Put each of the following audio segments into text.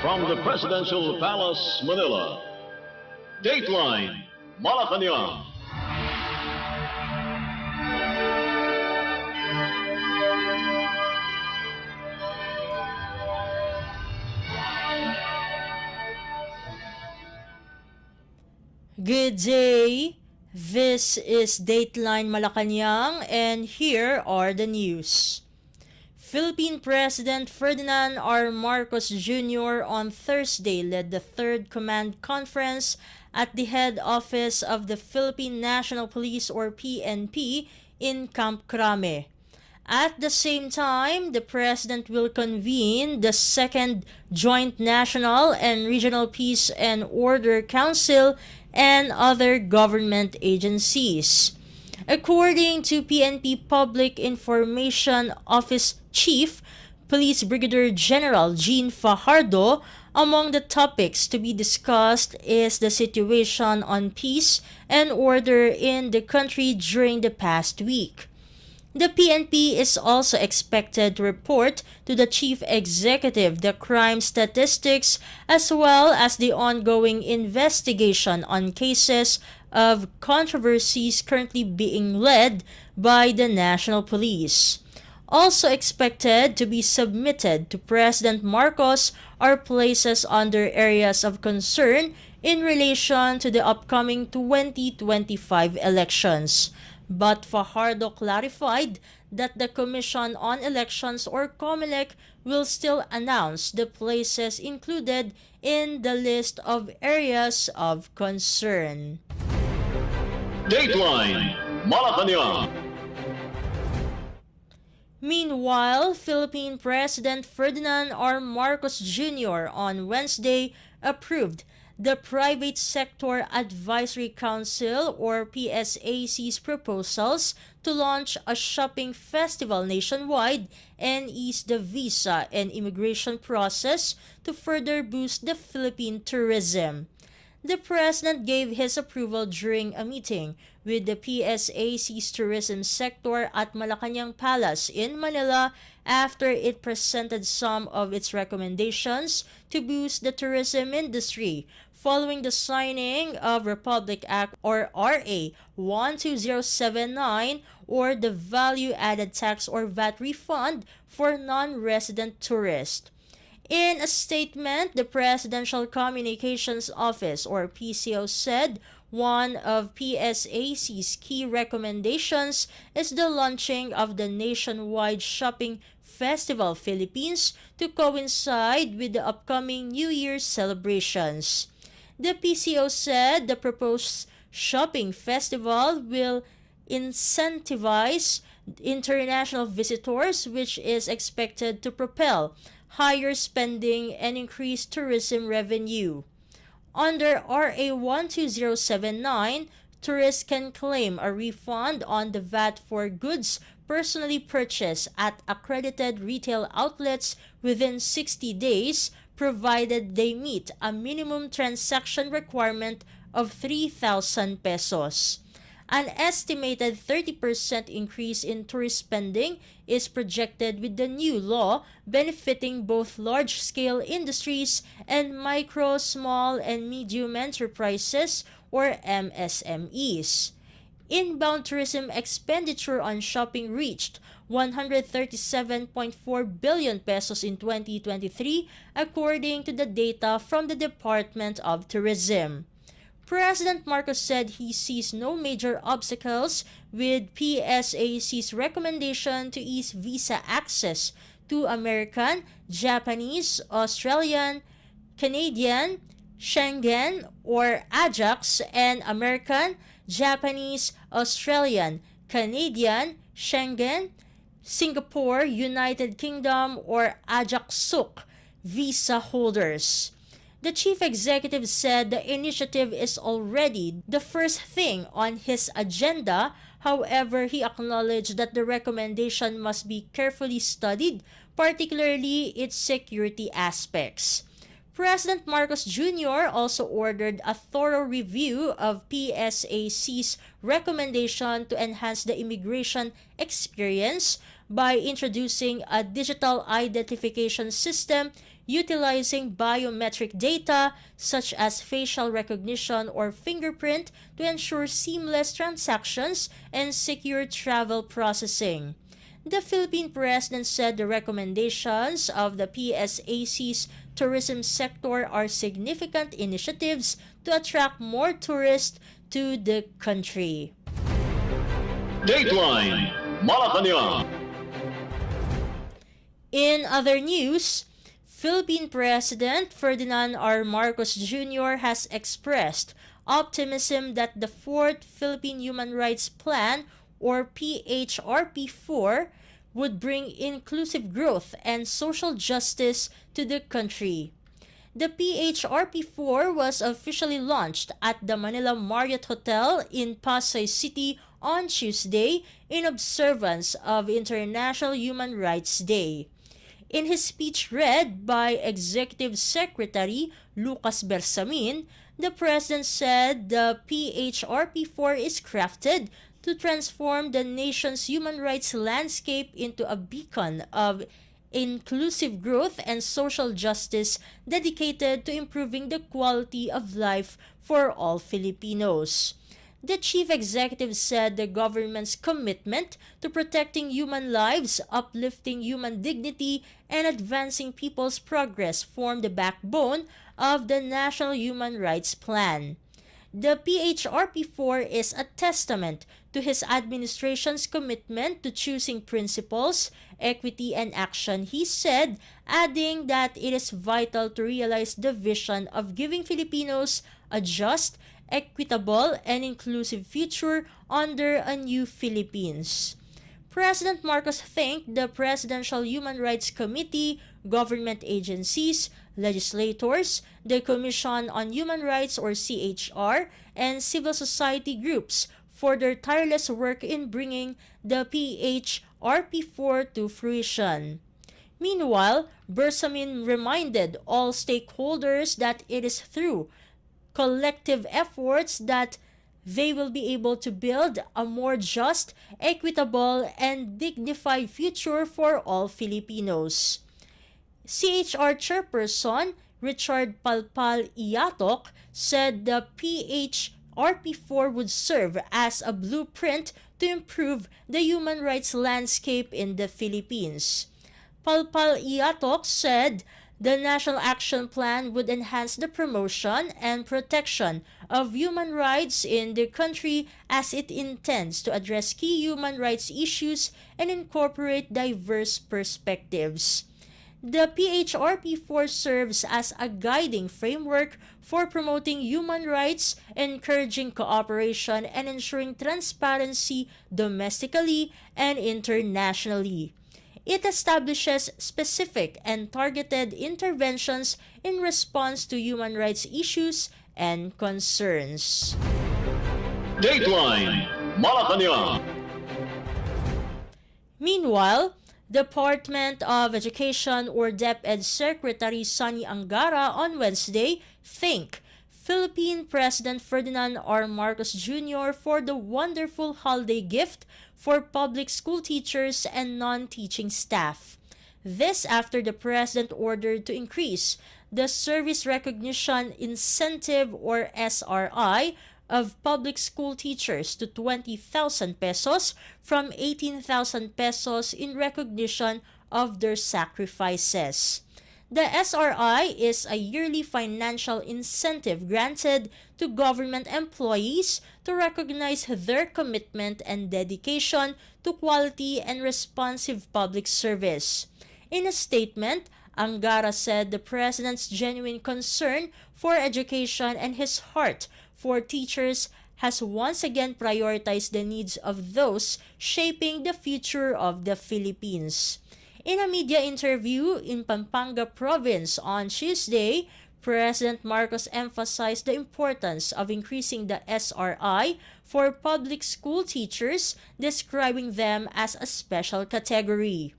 From the Presidential Palace, Manila, Dateline Malacañang. Good day. This is Dateline Malacañang, and here are the news. Philippine President Ferdinand R. Marcos Jr. on Thursday led the Third Command Conference at the head office of the Philippine National Police or PNP in Camp Crame. At the same time, the President will convene the Second Joint National and Regional Peace and Order Council and other government agencies. According to PNP Public Information Office Chief Police Brigadier General Jean Fajardo, among the topics to be discussed is the situation on peace and order in the country during the past week. The PNP is also expected to report to the Chief Executive the crime statistics as well as the ongoing investigation on cases of controversies currently being led by the National Police. Also expected to be submitted to President Marcos are places under areas of concern in relation to the upcoming 2025 elections. But Fajardo clarified that the Commission on Elections or COMELEC will still announce the places included in the list of areas of concern. Dateline Malacañang. Meanwhile, Philippine President Ferdinand R. Marcos Jr. on Wednesday approved the Private Sector Advisory Council or PSAC's proposals to launch a shopping festival nationwide and ease the visa and immigration process to further boost the Philippine tourism. The President gave his approval during a meeting with the PSAC's tourism sector at Malacañang Palace in Manila after it presented some of its recommendations to boost the tourism industry following the signing of Republic Act or RA 12079 or the Value Added Tax or VAT refund for non-resident tourists. In a statement, the Presidential Communications Office or PCO said one of PSAC's key recommendations is the launching of the nationwide shopping festival Philippines to coincide with the upcoming New Year's celebrations. The PCO said the proposed shopping festival will incentivize international visitors, which is expected to propel higher spending and increase tourism revenue. Under RA 12079, tourists can claim a refund on the VAT for goods personally purchased at accredited retail outlets within 60 days, provided they meet a minimum transaction requirement of 3,000 pesos. An estimated 30% increase in tourist spending is projected with the new law, benefiting both large-scale industries and micro, small, and medium enterprises or MSMEs. Inbound tourism expenditure on shopping reached 137.4 billion pesos in 2023, according to the data from the Department of Tourism. President Marcos said he sees no major obstacles with PSAC's recommendation to ease visa access to American, Japanese, Australian, Canadian, Schengen or Ajax, and American, Japanese, Australian, Canadian, Schengen, Singapore, United Kingdom, or Ajax-SUK visa holders. The chief executive said the initiative is already the first thing on his agenda. However, he acknowledged that the recommendation must be carefully studied, particularly its security aspects. President Marcos Jr. also ordered a thorough review of PSAC's recommendation to enhance the immigration experience by introducing a digital identification system utilizing biometric data such as facial recognition or fingerprint to ensure seamless transactions and secure travel processing. The Philippine president said the recommendations of the PSAC's tourism sector are significant initiatives to attract more tourists to the country. Dateline Malacañang. In other news, Philippine President Ferdinand R. Marcos Jr. has expressed optimism that the Fourth Philippine Human Rights Plan, or PHRP4, would bring inclusive growth and social justice to the country. The PHRP4 was officially launched at the Manila Marriott Hotel in Pasay City on Tuesday in observance of International Human Rights Day. In his speech read by Executive Secretary Lucas Bersamin, the President said the PHRP4 is crafted to transform the nation's human rights landscape into a beacon of inclusive growth and social justice dedicated to improving the quality of life for all Filipinos. The chief executive said the government's commitment to protecting human lives, uplifting human dignity, and advancing people's progress form the backbone of the National Human Rights Plan. The PHRP4 is a testament to his administration's commitment to choosing principles, equity, and action, he said, adding that it is vital to realize the vision of giving Filipinos a just, equitable, and inclusive future under a new Philippines. President Marcos thanked the Presidential Human Rights Committee, government agencies, legislators, the Commission on Human Rights or CHR, and civil society groups for their tireless work in bringing the PHRP4 to fruition. Meanwhile, Bersamin reminded all stakeholders that it is through collective efforts that they will be able to build a more just, equitable, and dignified future for all Filipinos. CHR Chairperson Richard Palpal Iatok said the PHRP4 would serve as a blueprint to improve the human rights landscape in the Philippines. Palpal Iatok said the National Action Plan would enhance the promotion and protection of human rights in the country as it intends to address key human rights issues and incorporate diverse perspectives. The PHRP4 serves as a guiding framework for promoting human rights, encouraging cooperation, and ensuring transparency domestically and internationally. It establishes specific and targeted interventions in response to human rights issues and concerns. Dateline Malacañang. Meanwhile, Department of Education or DepEd Secretary Sonny Angara on Wednesday thanked Philippine President Ferdinand R. Marcos Jr. for the wonderful holiday gift for public school teachers and non-teaching staff. This after the President ordered to increase the Service Recognition Incentive or SRI of public school teachers to 20,000 pesos from 18,000 pesos in recognition of their sacrifices. The SRI is a yearly financial incentive granted to government employees to recognize their commitment and dedication to quality and responsive public service. In a statement, Angara said the President's genuine concern for education and his heart for teachers has once again prioritized the needs of those shaping the future of the Philippines. In a media interview in Pampanga Province on Tuesday, President Marcos emphasized the importance of increasing the SRI for public school teachers, describing them as a special category.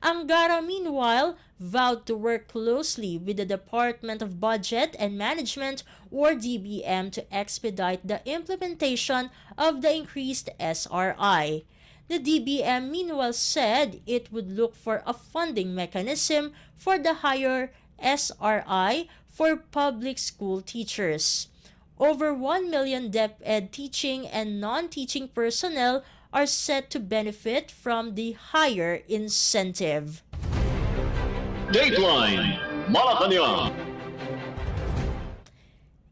Angara, meanwhile, vowed to work closely with the Department of Budget and Management or DBM to expedite the implementation of the increased SRI. The DBM meanwhile said it would look for a funding mechanism for the higher SRI for public school teachers. Over 1 million DepEd teaching and non-teaching personnel are set to benefit from the higher incentive. Dateline Malacañang.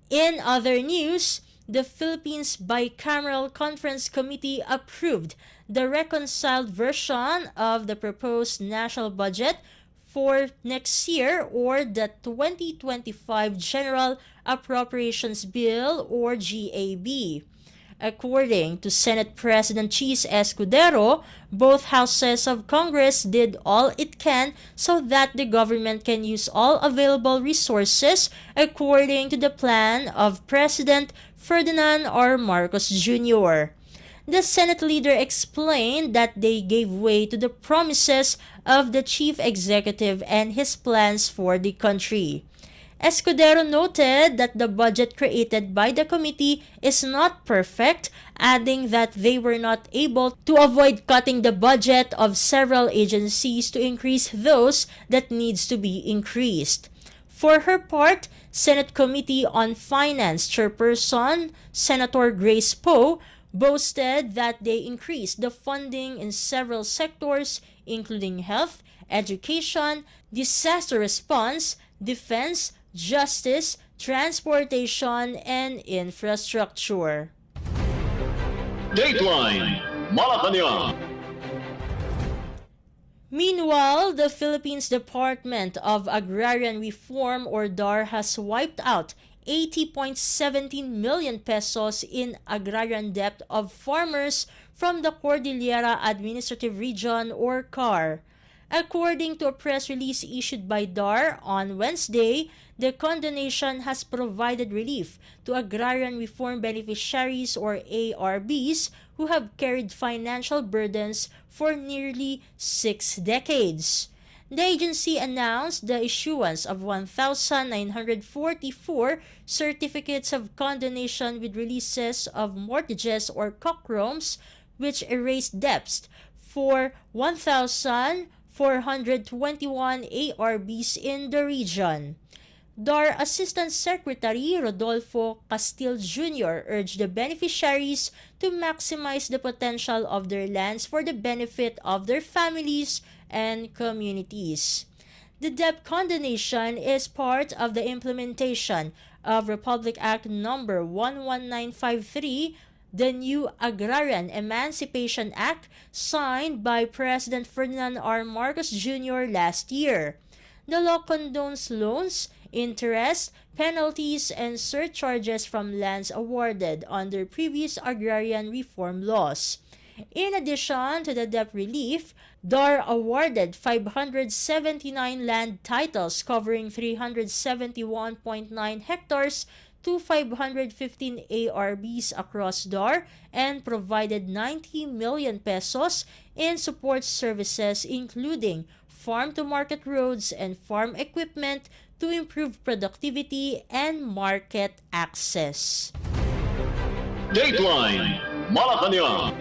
In other news, the Philippines Bicameral Conference Committee approved the reconciled version of the proposed national budget for next year, or the 2025 General Appropriations Bill, or GAB. According to Senate President Chis Escudero, both houses of Congress did all it can so that the government can use all available resources according to the plan of President Ferdinand R. Marcos Jr. The Senate leader explained that they gave way to the promises of the chief executive and his plans for the country. Escudero noted that the budget created by the committee is not perfect, adding that they were not able to avoid cutting the budget of several agencies to increase those that needs to be increased. For her part, Senate Committee on Finance Chairperson Senator Grace Poe boasted that they increased the funding in several sectors, including health, education, disaster response, defense, justice, transportation, and infrastructure. Dateline Malacañang. Meanwhile, the Philippines Department of Agrarian Reform, or DAR, has wiped out 80.17 million pesos in agrarian debt of farmers from the Cordillera Administrative Region, or CAR. According to a press release issued by DAR on Wednesday, the condonation has provided relief to agrarian reform beneficiaries, or ARBs, who have carried financial burdens for nearly 6 decades. The agency announced the issuance of 1,944 certificates of condonation with releases of mortgages, or cockroams, which erased debts for 1,421 ARBs in the region. DAR Assistant Secretary Rodolfo Castil Jr. urged the beneficiaries to maximize the potential of their lands for the benefit of their families and communities. The debt condonation is part of the implementation of Republic Act No. 11953, the new Agrarian Emancipation Act signed by President Ferdinand R. Marcos Jr. last year. The law condones loans, interest, penalties, and surcharges from lands awarded under previous agrarian reform laws. In addition to the debt relief, DAR awarded 579 land titles covering 371.9 hectares to 515 ARBs across DAR and provided 90 million pesos in support services, including farm-to-market roads and farm equipment to improve productivity and market access. Dateline Malacañang.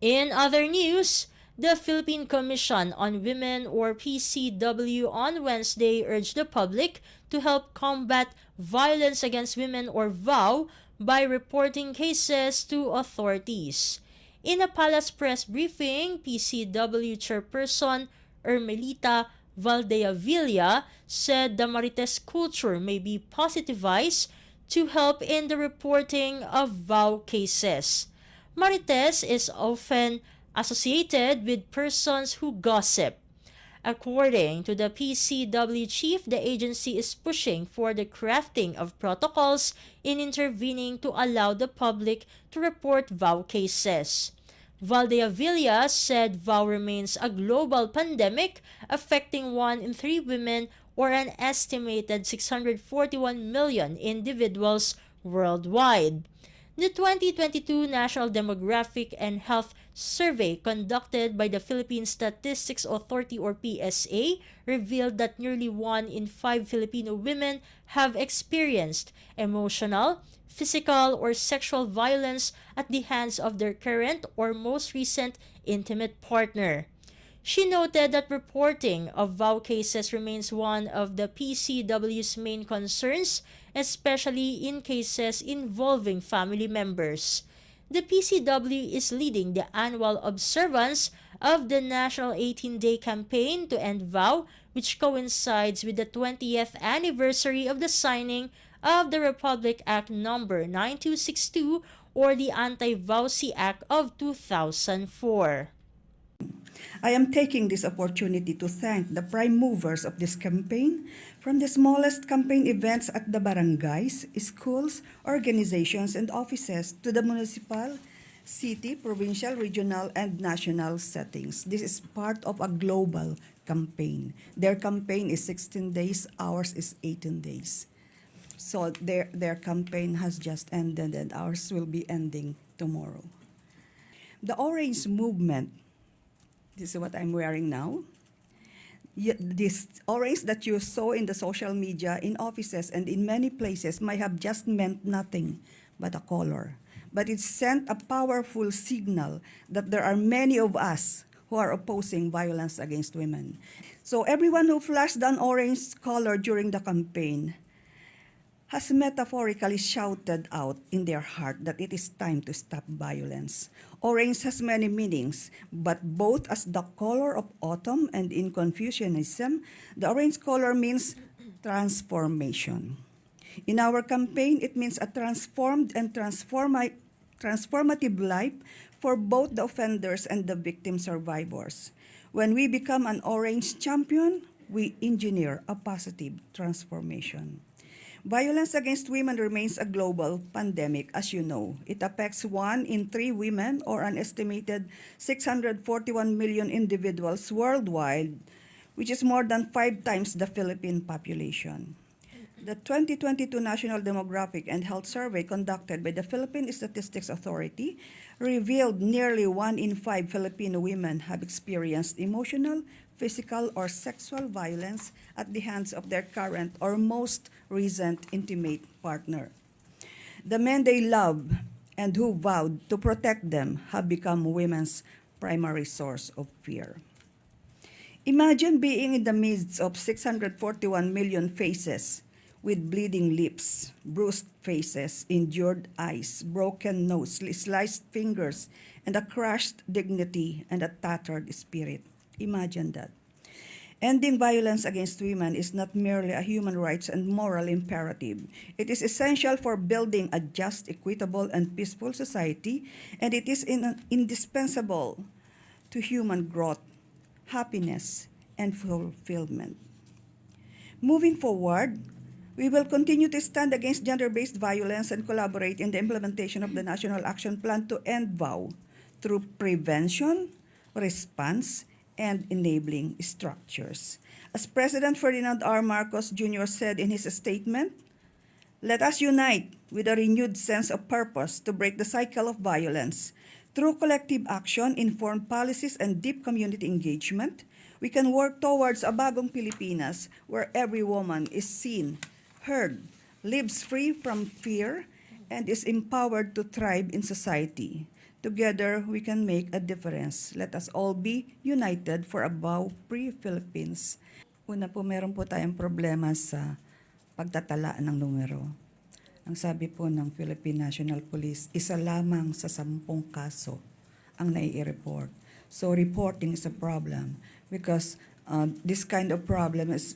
In other news, the Philippine Commission on Women, or PCW, on Wednesday urged the public to help combat violence against women, or VOW, by reporting cases to authorities. In a palace press briefing, PCW Chairperson Ermelita Valdeavilla said the Marites culture may be positivized to help in the reporting of VOW cases. Marites is often associated with persons who gossip. According to the PCW chief, the agency is pushing for the crafting of protocols in intervening to allow the public to report VOW cases. Valdeavilla said VOW remains a global pandemic affecting 1 in 3 women, or an estimated 641 million individuals worldwide. The 2022 National Demographic and Health Survey conducted by the Philippine Statistics Authority or PSA revealed that nearly 1 in 5 Filipino women have experienced emotional, physical, or sexual violence at the hands of their current or most recent intimate partner. She noted that reporting of VOW cases remains one of the PCW's main concerns, especially in cases involving family members. The PCW is leading the annual observance of the National 18-Day Campaign to End VOW, which coincides with the 20th anniversary of the signing of the Republic Act No. 9262 or the Anti-VOWC Act of 2004. I am taking this opportunity to thank the prime movers of this campaign, from the smallest campaign events at the barangays, schools, organizations, and offices to the municipal, city, provincial, regional, and national settings. This is part of a global campaign. Their campaign is 16 days, ours is 18 days. So their campaign has just ended and ours will be ending tomorrow. The Orange Movement, this is what I'm wearing now. This orange that you saw in the social media, in offices, and in many places might have just meant nothing but a color. But it sent a powerful signal that there are many of us who are opposing violence against women. So everyone who flashed an orange color during the campaign has metaphorically shouted out in their heart that it is time to stop violence. Orange has many meanings, but both as the color of autumn and in Confucianism, the orange color means transformation. In our campaign, it means a transformed and transformative life for both the offenders and the victim survivors. When we become an orange champion, we engineer a positive transformation. Violence against women remains a global pandemic, as you know. It affects 1 in 3 women, or an estimated 641 million individuals worldwide, which is more than 5 times the Philippine population. The 2022 National Demographic and Health Survey conducted by the Philippine Statistics Authority revealed nearly 1 in 5 Filipino women have experienced emotional, physical, or sexual violence at the hands of their current or most recent intimate partner. The men they love and who vowed to protect them have become women's primary source of fear. Imagine being in the midst of 641 million faces with bleeding lips, bruised faces, injured eyes, broken nose, sliced fingers, and a crushed dignity and a tattered spirit. Imagine that. Ending violence against women is not merely a human rights and moral imperative. It is essential for building a just, equitable, and peaceful society, and it is indispensable to human growth, happiness, and fulfillment. Moving forward, we will continue to stand against gender-based violence and collaborate in the implementation of the National Action Plan to End VOW through prevention, response, and enabling structures. As President Ferdinand R. Marcos Jr. said in his statement, "Let us unite with a renewed sense of purpose to break the cycle of violence. Through collective action, informed policies, and deep community engagement, we can work towards a bagong Pilipinas where every woman is seen, heard, lives free from fear, and is empowered to thrive in society. Together, we can make a difference. Let us all be united for a VOW-free Philippines." Una po, meron po tayong problema sa pagtatala ng numero. Ang sabi po ng Philippine National Police, 1 lamang sa 10 kaso ang nai-report. So reporting is a problem because this kind of problem is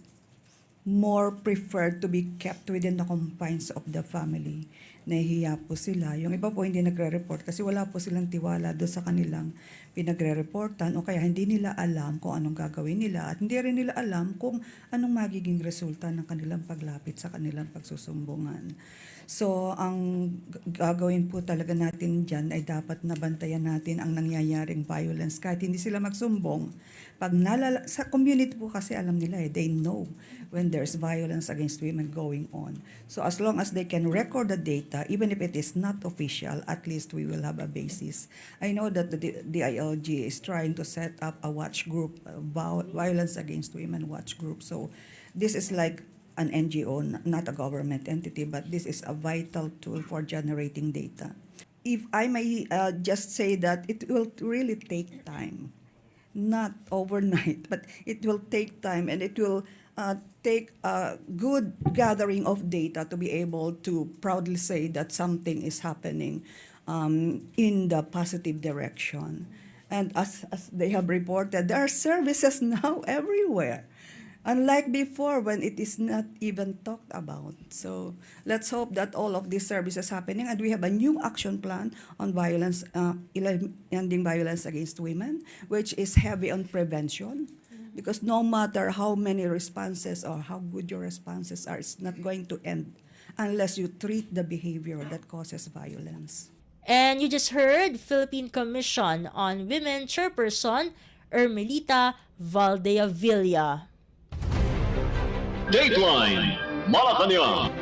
more preferred to be kept within the confines of the family. Nahihiya po sila. Yung iba po hindi nagre-report kasi wala po silang tiwala doon sa kanilang pinagre-reportan o kaya hindi nila alam kung anong gagawin nila at hindi rin nila alam kung anong magiging resulta ng kanilang paglapit sa kanilang pagsusumbungan. So, ang gagawin po talaga natin dyan ay dapat nabantayan natin ang nangyayaring violence kahit hindi sila magsumbong. Pag sa community po kasi alam nila they know when there's violence against women going on. So, as long as they can record the date, data, even if it is not official, at least we will have a basis. I know that the DILG is trying to set up a watch group, violence against women watch group. So this is like an NGO, not a government entity, but this is a vital tool for generating data. If I may just say that it will really take time, not overnight, but it will take time, and it will take a good gathering of data to be able to proudly say that something is happening in the positive direction. And as they have reported, there are services now everywhere, unlike before when it is not even talked about. So let's hope that all of these services happening, and we have a new action plan on violence, ending violence against women, which is heavy on prevention. Because no matter how many responses or how good your responses are, it's not going to end unless you treat the behavior that causes violence. And you just heard Philippine Commission on Women Chairperson Ermelita Valdeavilla. Dateline Malacañang.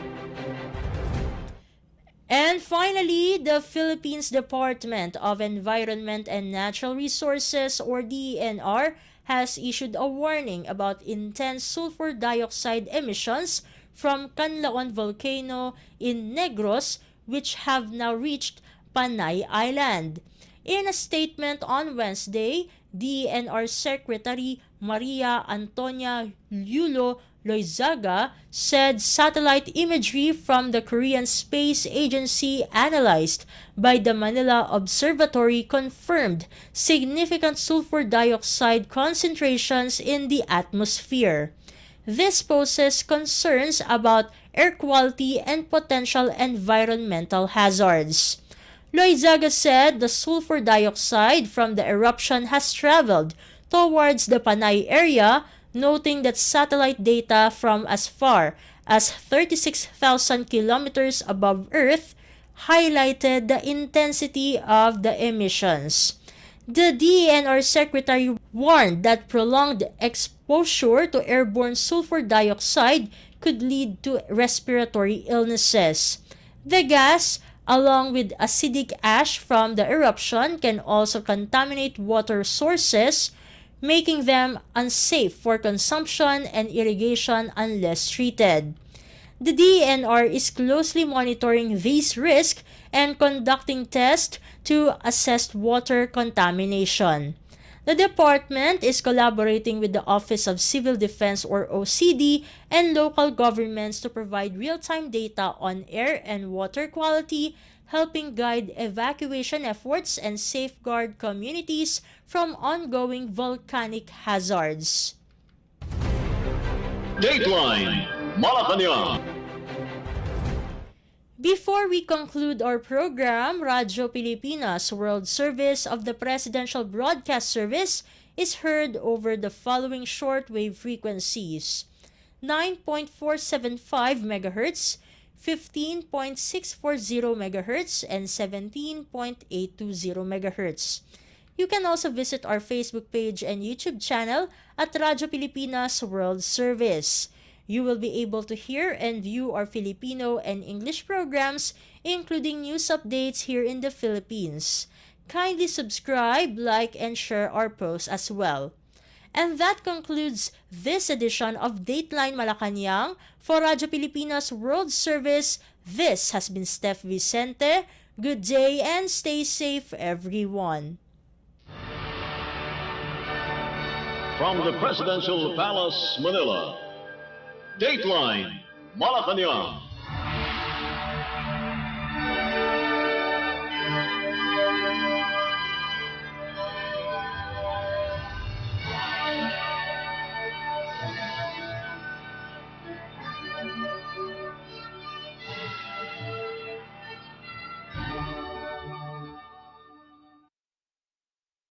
And finally, the Philippines Department of Environment and Natural Resources, or DENR, has issued a warning about intense sulfur dioxide emissions from Canlaon volcano in Negros, which have now reached Panay Island. In a statement on Wednesday, DENR Secretary Maria Antonia Yulo Loizaga said satellite imagery from the Korean Space Agency analyzed by the Manila Observatory confirmed significant sulfur dioxide concentrations in the atmosphere. This poses concerns about air quality and potential environmental hazards. Loizaga said the sulfur dioxide from the eruption has traveled towards the Panay area, noting that satellite data from as far as 36,000 kilometers above Earth highlighted the intensity of the emissions. The DENR secretary warned that prolonged exposure to airborne sulfur dioxide could lead to respiratory illnesses. The gas, along with acidic ash from the eruption, can also contaminate water sources, making them unsafe for consumption and irrigation unless treated. The DENR is closely monitoring these risks and conducting tests to assess water contamination. The department is collaborating with the Office of Civil Defense, or OCD, and local governments to provide real-time data on air and water quality, helping guide evacuation efforts and safeguard communities from ongoing volcanic hazards. Dateline Malacañang. Before we conclude our program, Radyo Pilipinas World Service of the Presidential Broadcast Service is heard over the following shortwave frequencies: 9.475 MHz, 15.640 MHz, and 17.820 MHz. You can also visit our Facebook page and YouTube channel at Radyo Pilipinas World Service. You will be able to hear and view our Filipino and English programs, including news updates here in the Philippines. Kindly subscribe, like, and share our posts as well. And that concludes this edition of Dateline Malacañang for Radyo Pilipinas World Service. This has been Steph Vicente. Good day and stay safe, everyone. From the Presidential Palace, Manila, Dateline Malacañang.